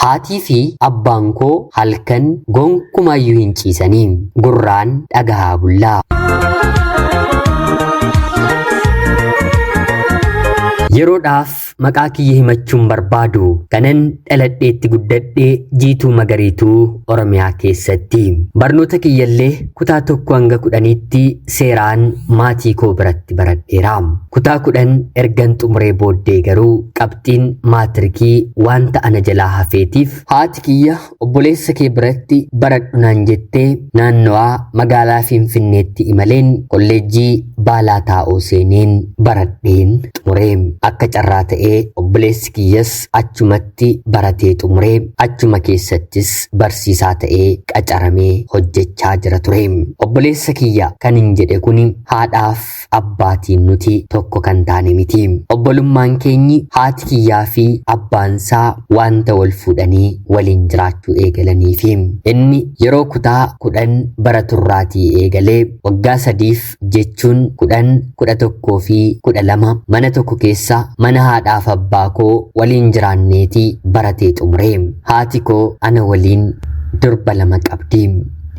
Haatii fi abbaan koo halkan gonkumayyuu hin ciisanii gurraan dhagahaa bullaa. Yeroodhaaf maqaa kiyya himachuun barbaadu kanan dhaladheetti guddadhee Jiituu Magariituu Oromiyaa keessatti barnoota kiyyallee kutaa 1 hanga 10tti seeraan maatii koo biratti baradheera. Kutaa 10 ergan xumuree booddee garuu qabxiin maatirikii wanta ana jalaa hafeetiif haati kiyya obboleessa kee biratti baradhu naan jettee naannawaa magaalaa Finfinneetti imaleen kolleejjii Baalaa Taa'oo seeneen baradheen xumuree. Akka carraa ta'ee obboleessi kiyyas achumatti baratee xumuree achuma keessattis barsiisaa ta'ee qacaramee hojjechaa jira ture. Obboleessa kiyya kan hin jedhe kun haadhaaf abbaatiin nuti tokko kan taane miti. Obbolummaan keenyi haati kiyyaa fi abbaansaa wanta wal fuudhanii waliin jiraachuu eegalanii fi inni yeroo kutaa 10 baraturraatii eegalee waggaa 3f jechuun 10, 11 fi 12 mana tokko keessa mana haadhaaf abbaa koo waliin jiraanneetii baratee xumuree. Haati koo ana waliin durba 2 qabdi.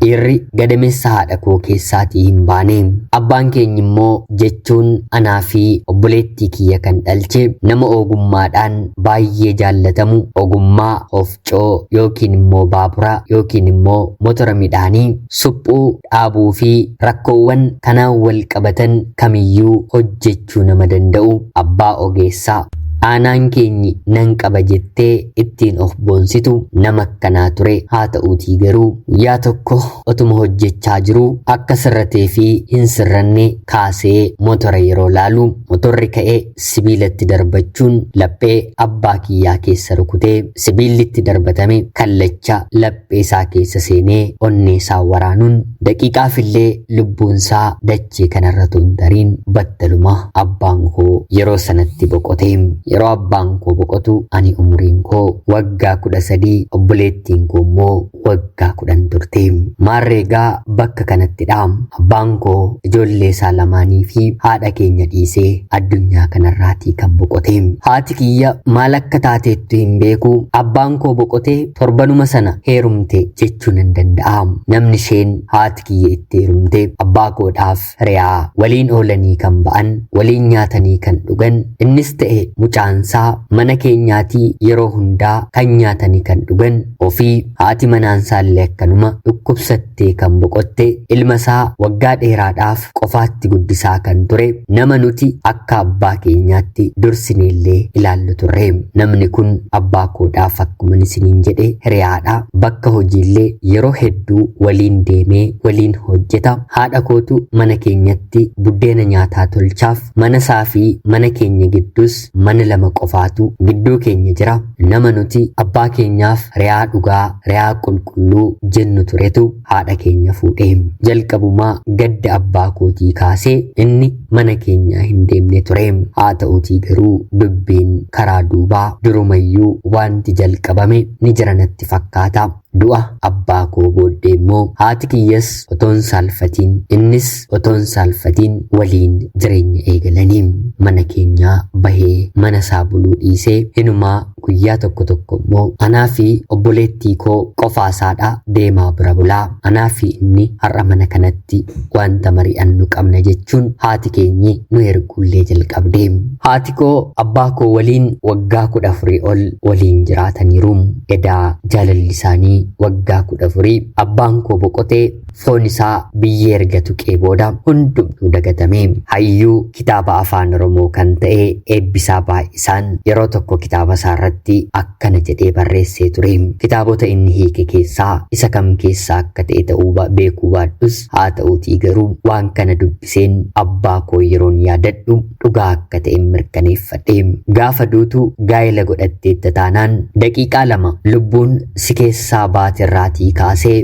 Dhiirri gadameessa haadha koo keessaatii hin baane. Abbaan keenya immoo jechuun anaa fi obboleettii kiyya kan dhalche nama ogummaadhaan baay'ee jaallatamu ogummaa hofcoo yookiin immoo baabura yookiin immoo motora midhaanii suphuu dhaabuu fi rakkoowwan kanaan wal qabatan kamiyyuu hojjechuu nama danda'u abbaa ogeessaa. Aanaan keenyi nan qaba jettee ittiin of boonsitu nama akkanaa ture. Haa ta'uutii garuu guyyaa tokko otuma hojjechaa jiruu akka sirratee fi hin sirranne kaasee motora yeroo laalu motorri ka'ee sibiilatti darbachuun laphee abbaa kiyyaa keessa rukutee sibiillitti darbatame kallacha laphee isaa keessa seenee onnee isaa waraanuun daqiiqaafillee lubbuunsaa dachee kanarra tuntariin battaluma abbaan koo yeroo sanatti boqote. Yeroo abbaan koo boqotu ani umriin koo waggaa 13 obboleettiin koo immoo waggaa 10 turte. Maarreegaa bakka kanattidha abbaan koo ijoollee isaa lamaanii fi haadha keenya dhiisee addunyaa kanarraatii kan boqote. Haati kiyya maal akka taateettu hin beeku. Abbaan koo boqotee torbanuma sana heerumte jechuun hin danda'a. Namni isheen haati kiyya itti heerumte abbaa koodhaaf re'aa waliin oolanii kan ba'an waliin nyaatanii kan dhugan innis ta'e mucaansaa mana keenyaatii yeroo hundaa kan nyaatanii kan dhugan ofii haati manaansaallee akkanuma dhukkubsattee kan boqotte ilma isaa waggaa dheeraadhaaf qofaatti guddisaa kan ture nama nuti akka abbaa keenyaatti dursineellee ilaallu turre. Namni kun abbaa koodhaaf akkuma isiniin jedhe hiriyaadha. Bakka hojiillee yeroo hedduu waliin deemee waliin hojjeta. Haadha kootu mana keenyatti buddeena nyaataa tolchaaf mana isaa fi mana keenya gidduus mana 2 qofaatu gidduu keenya jira. Nama nuti abbaa keenyaaf re'aa dhugaa re'aa qulqulluu jennu turetu haadha keenya fuudhee. Jalqabumaa gadda abbaa kootii kaasee inni mana keenyaa hin deemne ture. Haa ta'uutii garuu dubbiin karaa duubaa durumayyuu wanti jalqabame ni jira natti fakkaata. Du'a abbaa koo booddee immoo haati kiyyas otoon saalfatiin innis otoon saalfatiin waliin jireenya eegalanii mana keenyaa bahee mana isaa buluu dhiisee hinumaa guyyaa tokko immoo anaa fi obboleettii koo qofaasaadha deemaa bira bulaa. Anaa fi inni har'a mana kanatti wanta mari'annu qabna jechuun haati keenyi nu erguullee jalqabde. Haati koo abbaa koo waliin waggaa 14 ol waliin jiraataniiru. Edaa jaalalli isaanii waggaa 14 abbaan koo boqotee foon isaa biyyee erga tuqee booda hundumtuu dagatame. Hayyuu kitaaba afaan Oromoo kan ta'e Eebbisaa Baay'isaan yeroo tokko kitaaba isaa irratti akkana jedhee barreessee ture. Kitaabota inni hiike keessaa isa kam keessaa akka ta'e ta'uu beekuu baadhus haa ta'uutii garuu waan kana dubbiseen abbaa koo yeroon yaadadhu dhugaa akka ta'e mirkaneeffadhe. Gaafa duutu gaa'ela godhatteetta taanaan daqiiqaa 2 lubbuun si keessaa baatirraatii kaasee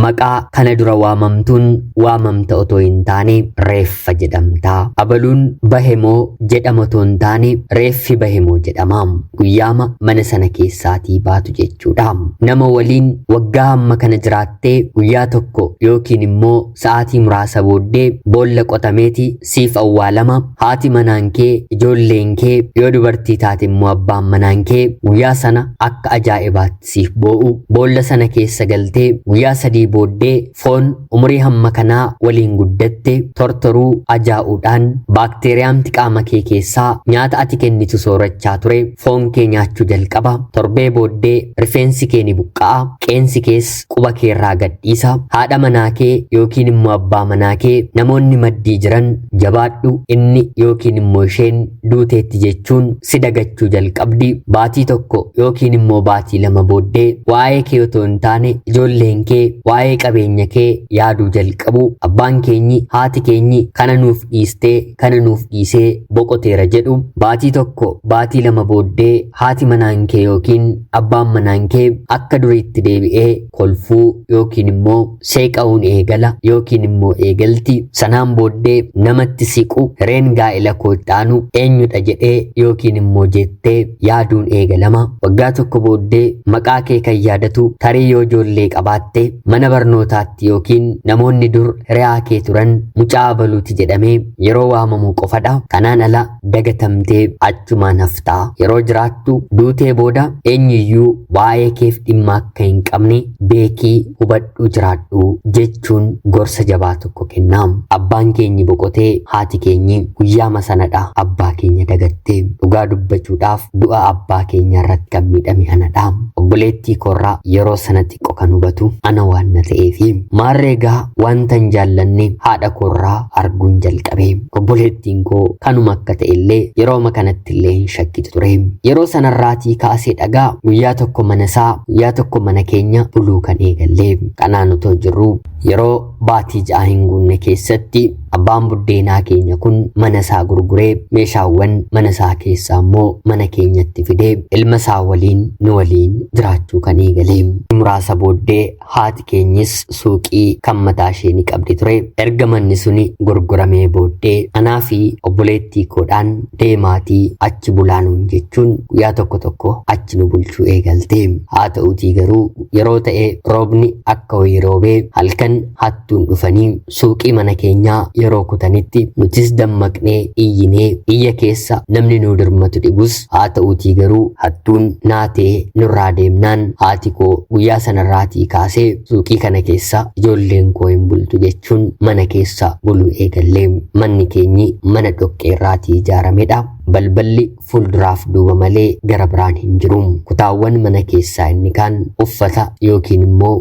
maqaa kana dura waamamtuun waamamta otoo hin taane reeffa jedhamta. Abaluun bahemoo jedhama otoo hin taane reeffi bahemoo jedhama. Guyyaama mana sana keessaatii baatu jechuudha. Nama waliin waggaa hamma kana jiraattee guyyaa tokko yookiin immoo sa'aatii muraasa booddee boolla qotameeti siif awwaalama. Haati manaan kee, ijoolleen kee, yoo dubartii taate immoo abbaan manaan kee guyyaa sana akka ajaa'ibaatti siif boo'u. Boolla sana keessa galtee guyyaa 3 booddee foon umurii hamma kanaa waliin guddatte tortoruu ajaa'uudhaan baakteeriyaamti qaama kee keessaa nyaata ati kennitu soorachaa ture foon kee nyaachuu jalqaba. Torbee booddee rifeensi kee ni buqqa'a. Qeensi kees quba kee irraa gadhiisa. Haadha manaa kee yookiin immoo abbaa manaa kee namoonni maddii jiran jabaadhu inni yookiin immoo isheen duuteetti jechuun si dagachuu jalqabdi. Baatii tokko yookiin immoo baatii 2 booddee waa'ee kee otoo hin taane ijoolleen kee waa'ee qabeenya kee yaaduu jalqabu. Abbaan keenyi haati keenyi kana nuuf dhiistee kana nuuf dhiisee boqoteera jedhu. Baatii tokko baatii 2 booddee haati manaan kee yookiin abbaan manaan kee akka duriitti deebi'ee kolfuu yookiin immoo seeqa'uun eegala yookiin immoo eegalti. Sanaan booddee namatti siqu hireen gaa'ela koottaanu eenyudha jedhee yookiin immoo jettee yaaduun eegalama. Waggaa tokko booddee maqaa kee kan yaadatu tarii yoo ijoollee qabaatte mana barnootaatti yookiin namoonni dur hiriyaa kee turan mucaa abaluuti jedhamee yeroo waamamuu qofadha. Kanaan ala dagatamtee achumaan haftaa. Yeroo jiraattu duutee booda eenyuyyuu waa'ee keef dhimma akka hin qabne beekii hubadhu jiraadhu jechuun gorsa jabaa tokko kennaam. Abbaan keenyi boqotee haati keenyi guyyaama sanadha abbaa keenya dagattee. Dhugaa dubbachuudhaaf du'a abbaa keenya irratti kan miidhame anadha. Obboleettii korraa yeroo sana xiqqoo kan hubatu ana waan na ta'eefi maarreegaa wanta hin jaallanne haadha korraa arguun jalqabe. Obboleettiin koo kanuma akka ta'ellee yerooma kanatti illee hin shakkitu ture. Yeroo sanarraatii kaasee dhagaa guyyaa tokko mana isaa guyyaa tokko mana keenya buluu kan eegallee. Kanaan otoo jirru yeroo baatii 6 hin guunne keessatti abbaan buddeenaa keenya kun mana isaa gurguree meeshaawwan mana isaa keessaa immoo mana keenyatti fidee ilma isaa waliin nu waliin jiraachuu kan eegalee. Muraasa booddee haati keenyis suuqii kan mataa ishee ni qabdi ture. Erga manni suni gurguramee booddee anaa fi obboleettii koodhaan deemaatii achi bulaanuun jechuun guyyaa tokko tokko achi nu bulchuu eegalte. Haa ta'uutii garuu yeroo ta'e roobni akka wayii roobee halkan hattuun dhufanii suuqii mana keenyaa yeroo kutanitti nutis dammaqnee iyyinee iyya keessa namni nu dirmatu dhibus. Haa ta'uutii garuu hattuun naatee nurraa deemnaan haati koo guyyaa sanarraatii kaasee suuqii kana keessa ijoolleen koo hin bultu jechuun mana keessa buluu eegallee. Manni keenyi mana dhoqqeerraatii ijaaramedha. Balballi fuulduraaf duuba malee gara biraan hin jiru. Kutaawwan mana keessaa inni kaan uffata yookiin immoo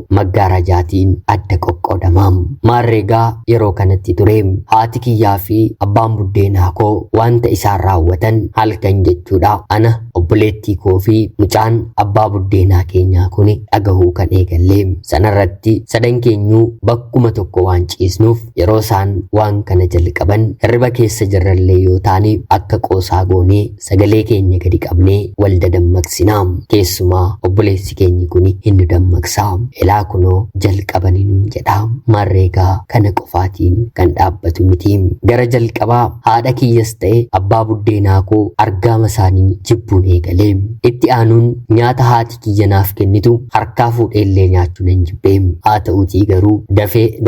maggaarajaatiin adda qoqqoodama. Maarreegaa yeroo kanatti ture haati kiyyaa fi abbaan buddeenaa koo wanta isaan raawwatan halkan jechuudha. Ana obboleettii koo fi mucaan abbaa buddeenaa keenyaa kun dhagahuu kan eegallee. Sanarratti sadan keenyuu bakkuma tokko waan ciisnuuf yeroo isaan waan kana jalqaban hirriba keessa jirrallee yoo taane akka qoosaa goonee sagalee keenya gadi qabnee wal dadammaqsinaa. Keessumaa obboleessi keenyi kun hin dammaqsaa. Ilaa kunoo jalqabanii nuun jedha. Maarreegaa kana qofaatiin kan dhaabbatu miti. Gara jalqabaa haadha kiyyas ta'e abbaa buddeenaa koo argaama isaanii jibbuun eegalee. Itti aanuun nyaata haati kiyya naaf kennitu harkaa fuudheellee nyaachuu nan jibbee. Haa ta'uutii garuu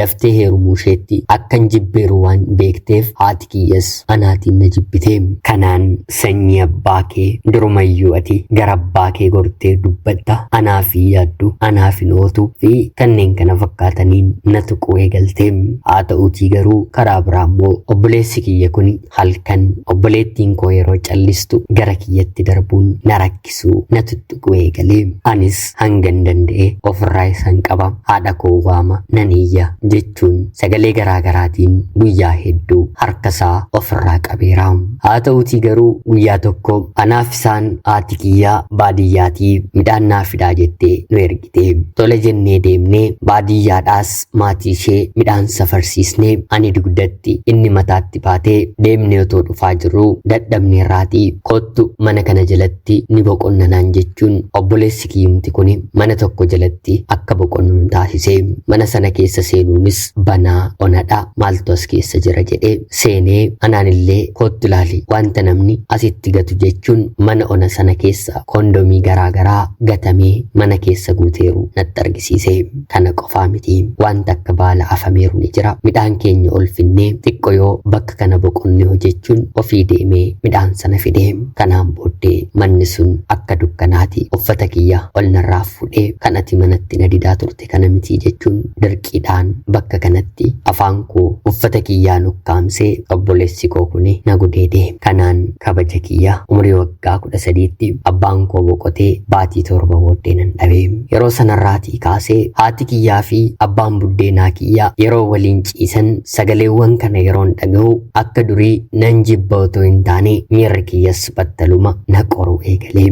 daftee heerumuu isheetti akkan jibbeeru waan beekteef haati kiyyas anaatiin na jibbite. Kanaan sanyii abbaa kee durumayyuu ati gara abbaa kee gortee dubbatta anaaf hin yaaddu anaaf hin ootu fi kanneen kana fakkaataniin na tuquu eegalte. Haa ta'uutii garuu karaa biraa immoo obboleessi kiyya kun halkan obboleettiin koo yeroo callistu gara kiyyatti darbuun na rakkisuu na tuttuquu eegalee. Anis hangan danda'e ofirraa isaan qaba. Haadha koo waama nan iyya jechuun sagalee garaagaraatiin guyyaa hedduu harkasaa ofirraa qabeera. Haa ta'uutii garuu guyyaa tokko anaaf isaan haati kiyyaa baadiyyaatii midhaan naaf fidaa jettee nu ergite. Tole jennee deemnee baadiyyaadhaas maatii ishee midhaan safarsiisnee ani dugdatti inni mataatti baatee deemnee otoo dhufaa jirru dadhabnee irraatii kottu mana kana jalatti ni boqonna naan jechuun obboleessi kiyyumti kun mana tokko jalatti akka boqonnu nu taasise. Mana sana keessa seenuunis banaa onadha maaltu as keessa jira jedhee seenee anaan illee kottu ilaali wanta namni asitti gatu jechuun mana ona sana keessa kondomii garaagaraa gatamee mana keessa guuteeru natti argisiise. Kana qofaa miti wanta akka baala afameeru ni jira. Midhaan keenya ol finnee xiqqoo yoo bakka kana boqonne hojjechuun ofii deemee midhaan sana fidee kanaan booddee manni sun akka dukkanaati. Uffata kiyya ol narraa fuudhee kan ati manatti na didaa turte kana miti jechuun dirqiidhaan bakka kanatti afaan koo uffata kiyyaa nukkaamsee obboleessi koo kuni na gudeede. Kanaan kabaja kiyya umurii waggaa 13tti abbaan koo boqotee baatii 7 booddee nan dhabe. Yeroo sanarraatii kaasee haati kiyyaa fi abbaan buddeenaa kiyyaa yeroo waliin ciisan sagaleewwan kana yeroon dhaga'u akka durii nan jibba otoo hin taane miirri kiyyas battaluma na qoru eegalee.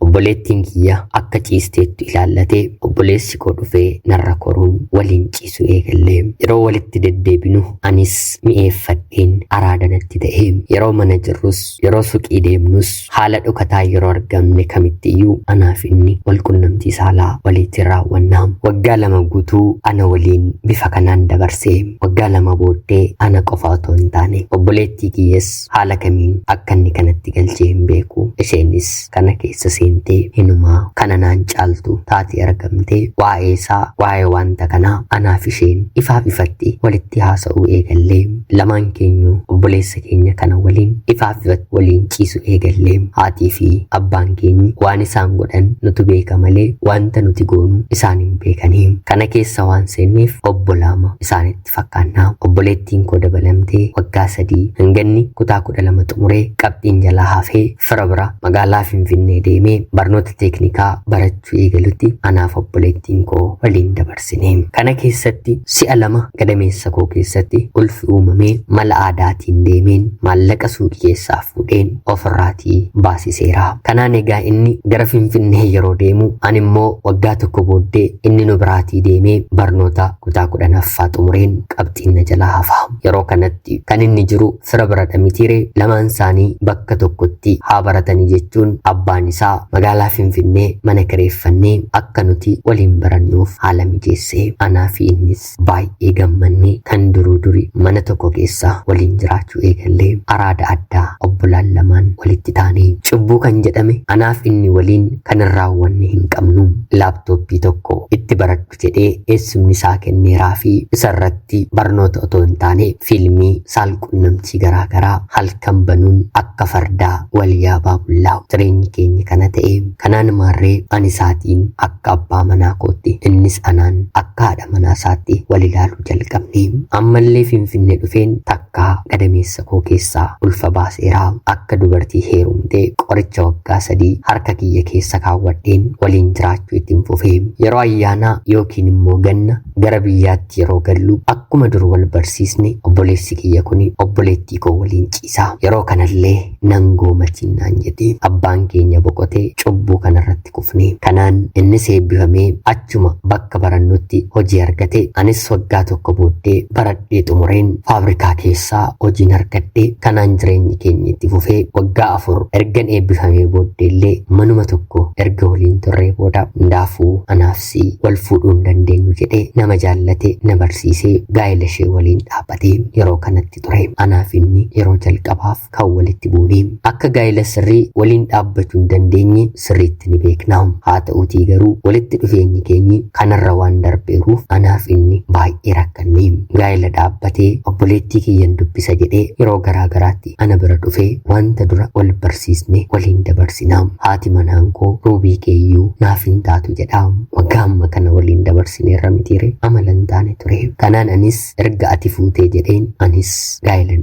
Obboleettiin kiyya akka ciisteettu ilaallatee obboleessi koo dhufee narra koruun waliin ciisu eegallee. Yeroo walitti deddeebinu anis mi'eeffadheen araada natti ta'e. Yeroo mana jirrus yeroo suqii deemnus haala dhokataa yeroo argamne kamittiyyuu anaaf inni wal qunnamtii saalaa walitti raawwannaa. Waggaa 2 guutuu ana waliin bifa kanaan dabarse. Waggaa 2 booddee ana qofa otoo hin taane obboleettii kiyyas haala kamiin akka inni kanatti galchee hin beeku. Isheenis kana keessa seentee hinumaa kana naan caaltu taatee argamtee waa'ee wanta kanaa anaaf isheen ifaaf ifatti walitti haasa'uu eegallee. Lamaan keenyu obboleessa keenya kana waliin ifaaf ifatti waliin ciisu eegallee. Haatii fi abbaan keenyi waan isaan godhan nutu beeka malee wanta nuti goonu isaan hin beekanii. Kana keessa waan seenneef obbolaama isaanitti fakkaannaa. Obboleettiin koo dabalamtee waggaa 3 hanganni kutaa 12 xumuree qabxiin jalaa hafee fira bira magaalaa Finfinnee deemee barnoota teeknikaa barachuu eegalutti anaaf obboleettiin koo waliin dabarsine. Kana keessatti si'a 2 gadameessa koo keessatti ulfi uumamee mala aadaatiin deemeen maallaqa suuqii keessaa fuudheen ofirraatii baasiseera. Kanaan egaa inni gara Finfinnee yeroo deemu ani immoo waggaa tokko booddee inni nu biraatii deemee barnoota kutaa 10ffaa xumureen qabxiin na jalaa hafa. Yeroo kanatti kan inni jiru fira biradha mitiire lamaan isaanii bakka tokkotti haa baratanii jechuun abbaan isaa magaalaa Finfinnee mana kireeffannee akka nuti waliin barannuuf haala mijeesse. Anaa fi innis baay'ee gammannee kan durii mana tokko keessa waliin jiraachuu eegallee araada addaa obbolaan lamaan walitti taanee cubbuu kan jedhame anaaf inni waliin kan hin raawwanne hin qabnu. Laaptooppii tokko itti baradhu jedhee eessumni isaa kenneeraa fi isarratti barnoota otoo hin taane fiilmii saalqunnamtii garaagaraa halkan banuun akka fardaa wal yaabaa bullaa jireenyi keenya kana ta'e. Kanaan maarree ani isaatiin akka abbaa manaa kootti innis anaan akka haadha manaa isaatti wal ilaaluu jalqabne. Ammallee Finfinnee dhufeen takkaa gadameessa koo keessaa ulfa baaseera. Akka dubartii heerumtee qoricha waggaa 3 harka kiyya keessa kaawwadheen waliin jiraachuu ittiin fufee. Yeroo ayyaanaa yookiin immoo ganna gara biyyaatti yeroo gallu akkuma dur wal barsiisne obboleessi kiyya kun obboleettii koo waliin ciisa. Yeroo kanallee nan goomatiin naan jedhe abbaan keenya boqotee cubbuu kanarratti kufne. Kanaan innis eebbifamee achuma bakka barannutti hojii argate. Anis waggaa tokko booddee baradhee xumureen faabrikaa keessaa hojiin argadhe. Kanaan jireenyi keenya itti fufee waggaa 4 ergan eebbifamee booddeellee manuma tokko erga waliin turree booda hundaafuu anaafsi wal fuudhuu hin dandeenyu jedhee nama jaallate na barsiisee gaa'ela ishee waliin dhaabbatee yeroo kanatti ture. Anaaf inni yeroo jalqabaaf kan walitti buune. Akka gaa'ela sirrii waliin dhaabbachuu hin dandeenye sirriitti ni beekna. Haa ta'uutii garuu walitti dhufeenyi keenyi kanarra waan darbeeruuf anaaf inni baay'ee rakkanne. Gaa'ela dhaabbatee obboleettii kiyyan dubbisa jedhee yeroo garaagaraatti ana bira dhufee wanta dura wal barsiisne waliin dabarsina. Haati manaan koo ruubii keeyyuu naaf hin taatu jedha. Waggaa amma kana waliin dabarsineerra mitiire amala hin taane ture. Kanaan anis erga ati fuutee jedheen anis gaa'ela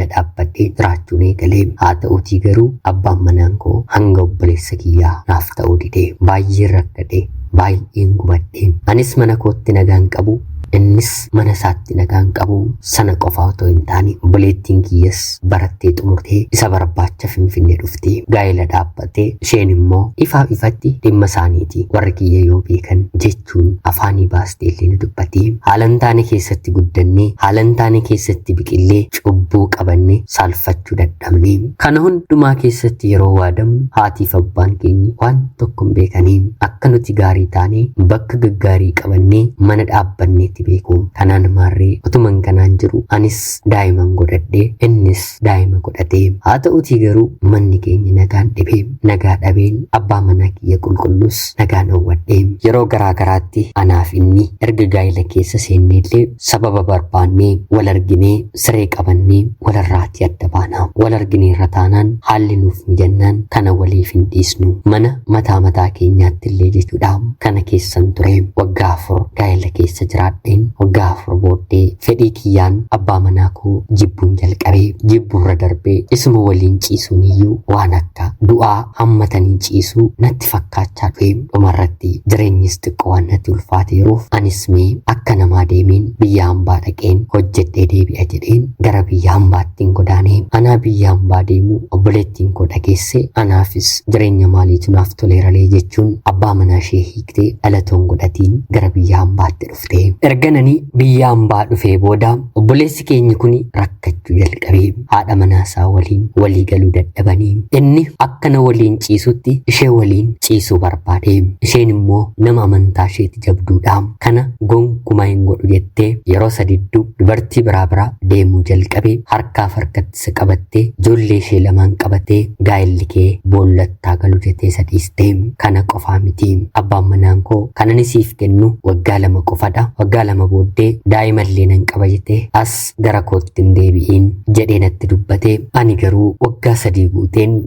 dhaabbadhee jiraachuun eegalee. Haa ta'uutii garuu abbaan manaan koo hanga obboleessa kiyyaa naaf ta'uu didee baay'ee rakkadhe. Baay'een gubadhe. Anis mana kootti nagaan qabu innis mana isaatti nagaan qabu sana qofa otoo hin taane obboleettiin kiyyas barattee xumurtee isa barbaacha Finfinnee dhuftee gaa'ela dhaabbattee isheen immoo ifaaf ifatti dhimma isaaniiti warri kiyya yoo beekan jechuun afaanii baastee illee ni dubbatti. Haalan taane keessatti guddannee haalan taane keessatti biqillee cubbuu qabannee saalfachuu dadhabnee kana hundumaa keessatti yeroo waadamnu haatiif abbaan keenya waan tokko hin beekanii akka nuti gaarii taanee bakka gaggaarii qabannee mana dhaabbanneetti beeku. Kanaan maarree utuman kanaan jiru anis daa'iman godhadhee innis daa'ima godhatee haa ta'utii garuu manni keenya nagaan dhibee nagaa dhabeen abbaa manaa kiyya qulqullus nagaan hawwadhee yeroo garaagaraatti anaaf inni erga gaa'ela keessa seenneellee sababa barbaannee wal arginee siree qabannee walarraatii adda baana. Wal argineerra taanaan haalli nuuf mijannaan kana waliif hin dhiisnu mana mataa keenyaatti illee jechuudha. Kana keessan ture waggaa 4 gaa'ela keessa jiraadheen waggaa 4 booddee fedhii kiyyaan abbaa manaa koo jibbuun jalqabee jibburra darbee isuma waliin ciisuun iyyuu waan akka du'aa hammatanii ciisuu natti fakkaachaa dhufe. Dhumarratti jireenyis xiqqoo waan natti ulfaateeruuf anis mee akka namaa deemeen biyya hambaa dhaqeen hojjedhee deebi'a jedheen gara biyya hambaattiin godaanee anaa biyya hambaa deemuu obboleettiin koo dhageesse anaafis jireenya maaliitu naaf toleeralee jechuun abbaa manaa ishee hiiktee dhalatoon godhatiin gara biyya hambaatti dhufte. Ergananii biyya hambaa dhufee booda obboleessi keenya kun rakkachuu jalqabee haadha manaasaa waliin walii galuu dadhabanii inni akkana waliin ciisutti ishee waliin ciisuu barbaade. Isheen immoo nama amantaa isheetti jabduudha. Kana gonkumaa hin godhu jettee yeroo sadidduu dubartii biraa deemuu jalqabee harkaaf harkatti isa qabattee ijoollee ishee lamaan qabatee gaa'elli kee boollattaa galu jettee sadhiiste. Kana qofaa miti abbaan manaan koo kanan siif kennu waggaa 2 qofadha. Waggaa 2 booddee daa'imallee nan qaba jettee as gara kootti hin deebi'iin jedhee natti dubbate. Ani garuu waggaa 3 guuteen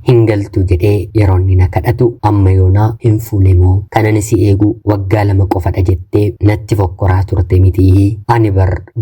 hin galtu jedhee yeroo inni na kadhatu amma yoonaa hin fuune moo kanan si eegu waggaa 2 qofadha jettee natti fokkoraa turte miti. Ani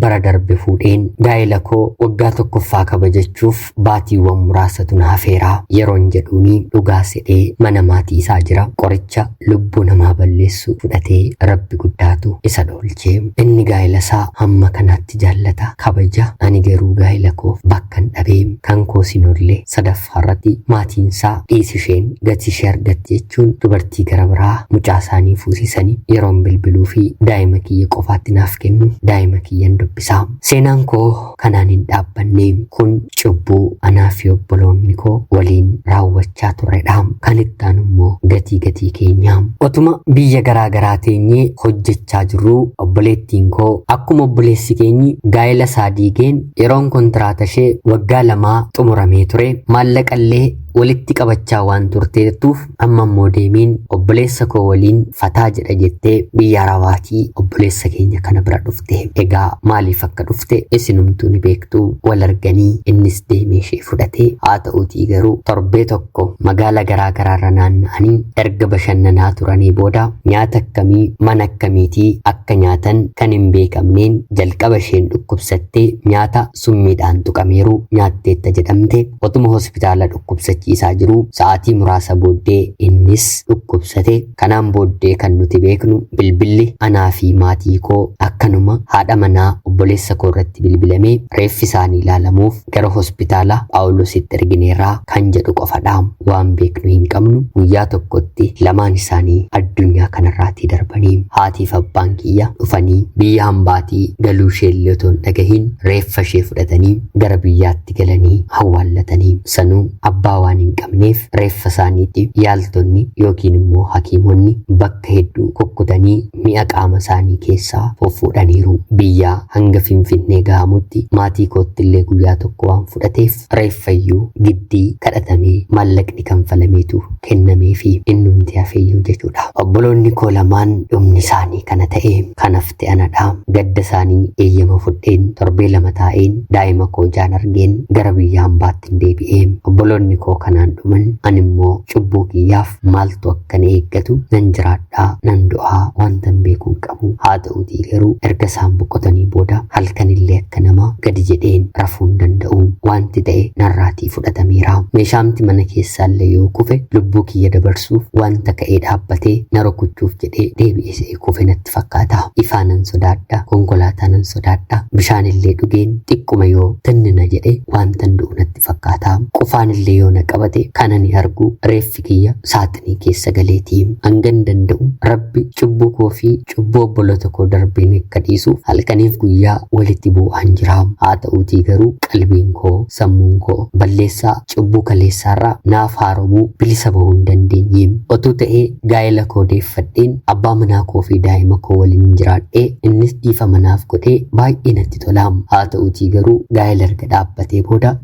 bara darbe fuudheen gaa'ela koo waggaa 1ffaa kabajachuuf baatiiwwan muraasatu na hafeera yeroon jedhuuni dhugaa sedhee mana maatii isaa jira. Qoricha lubbuu namaa balleessu fudhatee rabbi guddaatu isa dhoolchee inni gaa'ela isaa hamma kanaatti jaallata kabaja. Ani garuu gaa'ela koof bakkan dhabee kan koosinollee sadaffaarratti maatiinsaa dhiisisheen gatii ishee argatti jechuun dubartii gara biraa mucaa isaanii fuusisanii yeroon bilbiluu fi daa'ima kiyya qofaatti naaf kennu daa'ima kiyyan dubbisaa. Seenaan koo kanaan hin dhaabbanne kun cubbuu anaa fi obboloonni koo waliin raawwachaa turredha. Kan ittaan immoo gatii keenyaa otuma biyya garaagaraa teenyee hojjechaa jirru obboleettiin koo akkuma obboleessi keenyi gaa'ela isaa diigeen yeroon kontiraata ishee waggaa 2 xumuramee ture maallaqallee walitti qabachaa waan turteettuuf amma immoo deemiin obboleessa koo waliin fataa jedha jettee biyya Arabaatii obboleessa keenya kana bira dhufte. Egaa maaliif akka dhufte isinumtuu ni beektu. Wal arganii innis deemee ishee fudhatee haa ta'uutii garuu torbee tokko magaala garaagaraarra naanna'anii erga bashannanaa turanii booda nyaata akkamii mana akkamiitii akka nyaatan kan hin beekamneen jalqaba isheen dhukkubsattee nyaata summiidhaan tuqameeru nyaatteetta jedhamte otuma hospitaala dhukkubsachiisaa jiru sa'aatii muraasa booddee innis dhukkubsate. Kanaan booddee kan nuti beeknu bilbilli anaa fi maatii koo akkanuma haadha manaa obboleessa koo irratti bilbilamee reeffi isaanii ilaalamuuf gara hospitaala Phaawulositti ergineerraa kan jedhu qofadha. Waan beeknu hin qabnu. Guyyaa tokkotti lamaan isaanii addunyaa kanarraatii darbanii haatiif abbaan kiyya dhufanii biyya hambaatii galuu isheellee otoo hin dhagahin reeffa ishee fudhatanii gara biyyaatti galanii hawwaallatanii sanuu abbaa waan hin qabneef reeffa isaaniitti yaaltonni yookiin immoo hakiimonni bakka hedduu kukkutanii mi'a qaama isaanii keessaa fuffuudhaniiru. Biyyaa hanga Finfinnee gahamutti maatii koottillee guyyaa tokko waan fudhateef reeffayyuu giddii kadhatamee maallaqni kanfalameetu kennamee fi innumti hafeeyyuu jechuudha. Obboloonni koo lamaan dhumni isaanii kana ta'e kanafte anadha. Gadda isaanii eeyyama fudheen torbee 2 taa'een daa'ima koo jaan argeen gara biyya hambaatti deebi'ee obboloonni koo kanaan dhuman animmoo cubbuu kiyyaaf maaltu akkan eeggatu nan jiraadhaa nan du'aa wanta beekuu qabu. Haa ta'uutii garuu erga isaan boqotanii booda halkanillee akka nama gadi jedheen rafuu hin danda'u. Wanti ta'e narraatii fudhatameera. Meeshaamti mana keessaallee yoo kufe lubbuu kiyya dabarsuuf wanta ka'ee dhaabbatee na rukuchuuf jedhee deebi'ee kufe natti fakkaata. Ifaanan sodaadha, konkolaataanan sodaadha, bishaanillee dhugeen xiqquma yoo tinnina jedhe waantan du'u natti fakkaata. Qufaanillee yoo na qabate kana ni argu reeffi kiyya saaxinii keessa galeetii. Hangan danda'u Rabbi cubbuu koo fi cubbuu obboloota koo darbeen akka dhiisuuf halkaniif guyyaa walitti bu'aan jira. Haa ta'uutii garuu qalbiin koo sammuun koo balleessaa cubbuu kaleessaarraa naaf haaromuu bilisa bahuu hin dandeenye. Otuu ta'ee gaa'ela koo deeffadheen abbaa manaa koo fi daa'ima koo waliin jiraadhee innis dhiifama naaf godhee baay'ee natti tola. Haa ta'uutii garuu gaa'ela erga dhaabbatee booda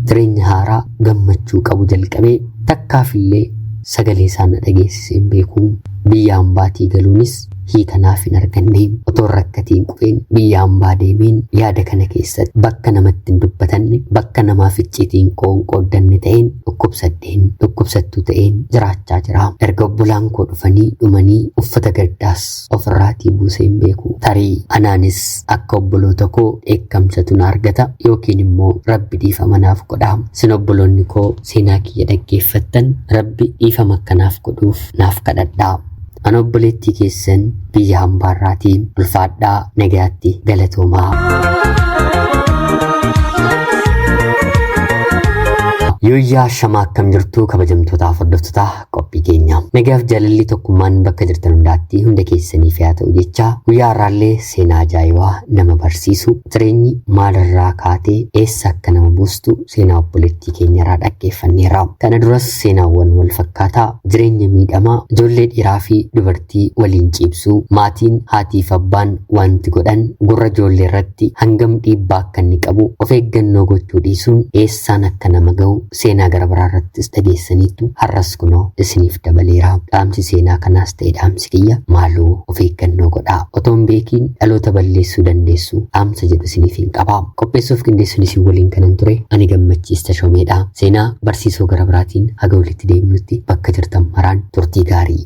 jireenya haaraa gammachuu qabu jalqabee takkaafillee sagalee isaa na dhageessisee hin beeku. Biyya hambaatii galuunis hiikanaaf hin arganne. Otoo rakkatiin qufeen biyya hambaa deemeen yaada kana keessatti bakka namatti hin dubbatanne, bakka namaaf icciitiin koo hin qooddanne ta'een dhukkubsattuu ta'een jiraachaa jira. Erga obbolaan koo dhufanii dhumanii uffata gaddaas ofirraatii buusee hin beeku. Tarii anaanis akka obboloota koo dheekkamsatu na argata yookiin immoo Rabbi dhiifama naaf godha. Sin obboloonni koo seenaa kiyya dhaggeeffattan Rabbi dhiifama akkanaaf godhuuf naaf kadhadhaa. An obboleettii keessan biyya hambaarraatii ulfaadhaa nagaatti galatoomaa. Yooyyaa shamaa akkam jirtu kabajamtootaaf hordoftoota qophii keenya. Nagaaf jaalalli tokkummaan bakka jirtan hundaatti hunda keessaniif haa ta'u jecha guyyaa har'aallee seenaa ajaa'ibaa nama barsiisu jireenyi maalirraa kaatee eessa akka nama buustu seenaa obboleettii keenyarraa dhaggeeffanneerra. Kana duras seenaawwan wal fakkaataa jireenya miidhamaa ijoollee dhiiraa fi dubartii waliin ciibsuu maatiin haatiif abbaan wanti godhan gurra ijoollee irratti hangam dhiibbaa akka inni qabu of eeggannoo gochuu dhiisuun eessaan akka nama ga'u seenaa gara biraarrattis dhageessaniitu har'as kunoo isiniif dabaleera. Dhaamsi seenaa kanaas ta'e dhaamsi kiyya maaloo of eeggannoo godhaa. Otoo hin beekiin dhaloota balleessuu dandeessu dhaamsa jedhu isiniif hin qabaa. Qopheessuuf qindeessuun isin waliin kanan ture ani Gammachiis Tashoomeedha. Seenaa barsiisoo gara biraatiin haga walitti deemnutti bakka jirtan maraan turtii gaarii.